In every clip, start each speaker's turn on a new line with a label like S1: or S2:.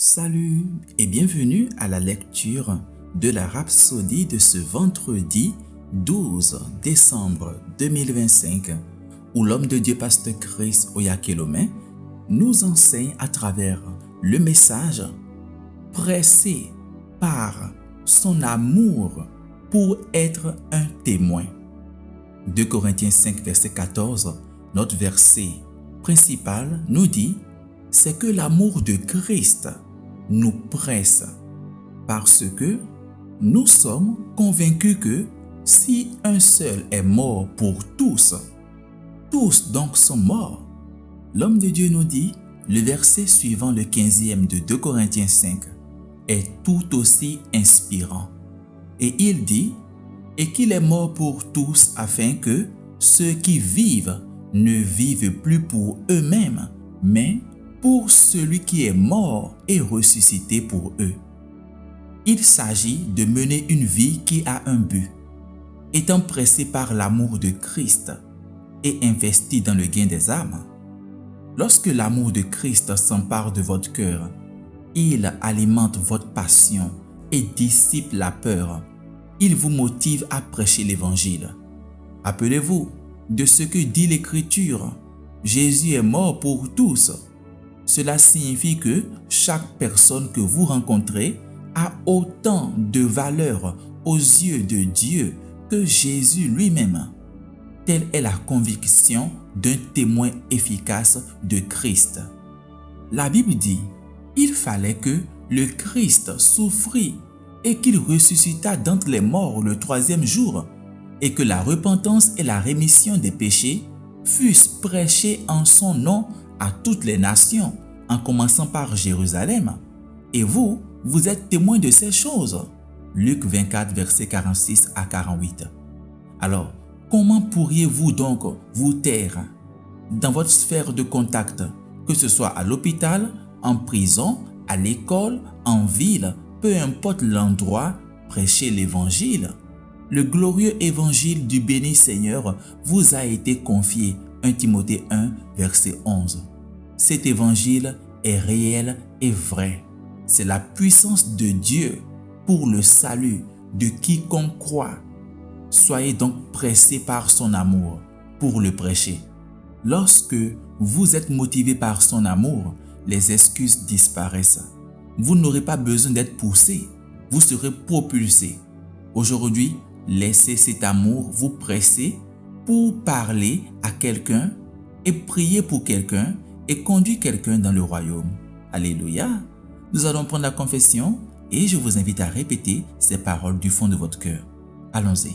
S1: Salut et bienvenue à la lecture de la Rhapsodie de ce vendredi 12 décembre 2025 où l'homme de Dieu Pasteur Chris Oyakhilome nous enseigne à travers le message pressé par son amour pour être un témoin. 2 Corinthiens 5 verset 14, notre verset principal nous dit « C'est que l'amour de Christ nous presse parce que nous sommes convaincus que si un seul est mort pour tous, tous donc sont morts. » L'homme de Dieu nous dit, le verset suivant le 15e de 2 Corinthiens 5 est tout aussi inspirant. Et il dit, et qu'il est mort pour tous afin que ceux qui vivent ne vivent plus pour eux-mêmes, mais pour celui qui est mort et ressuscité pour eux. Il s'agit de mener une vie qui a un but. Étant pressé par l'amour de Christ et investi dans le gain des âmes, lorsque l'amour de Christ s'empare de votre cœur, il alimente votre passion et dissipe la peur. Il vous motive à prêcher l'Évangile. Rappelez-vous de ce que dit l'Écriture. Jésus est mort pour tous. Cela signifie que chaque personne que vous rencontrez a autant de valeur aux yeux de Dieu que Jésus lui-même. Telle est la conviction d'un témoin efficace de Christ. La Bible dit, il fallait que le Christ souffrit et qu'il ressuscita d'entre les morts le troisième jour, et que la repentance et la rémission des péchés fussent prêchées en son nom à toutes les nations, en commençant par Jérusalem. Et vous, vous êtes témoins de ces choses. Luc 24, versets 46 à 48. Alors, comment pourriez-vous donc vous taire dans votre sphère de contact, que ce soit à l'hôpital, en prison, à l'école, en ville, peu importe l'endroit, prêchez l'Évangile. Le glorieux Évangile du béni Seigneur vous a été confié. 1 Timothée 1, verset 11. Cet Évangile est réel et vrai. C'est la puissance de Dieu pour le salut de quiconque croit. Soyez donc pressés par son amour pour le prêcher. Lorsque vous êtes motivé par son amour, les excuses disparaissent. Vous n'aurez pas besoin d'être poussé, vous serez propulsé. Aujourd'hui, laissez cet amour vous presser pour parler à quelqu'un et prier pour quelqu'un et conduire quelqu'un dans le royaume. Alléluia! Nous allons prendre la confession et je vous invite à répéter ces paroles du fond de votre cœur. Allons-y.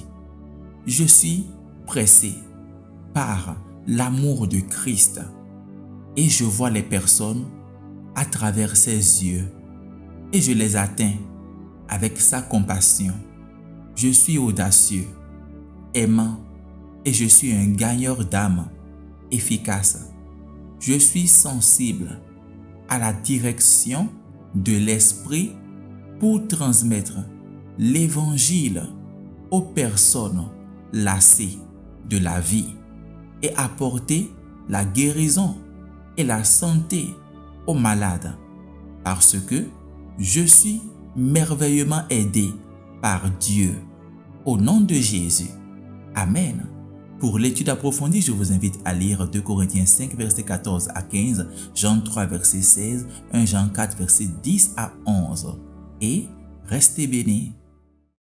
S1: Je suis pressé par l'amour de Christ et je vois les personnes à travers ses yeux et je les atteins avec sa compassion. Je suis audacieux, aimant et je suis un gagneur d'âme efficace. Je suis sensible à la direction de l'Esprit pour transmettre l'Évangile aux personnes lassées de la vie et apporter la guérison et la santé aux malades parce que je suis merveilleusement aidé par Dieu. Au nom de Jésus. Amen. Pour l'étude approfondie, je vous invite à lire 2 Corinthiens 5, verset 14 à 15, Jean 3, verset 16, 1 Jean 4, verset 10 à 11. Et restez bénis.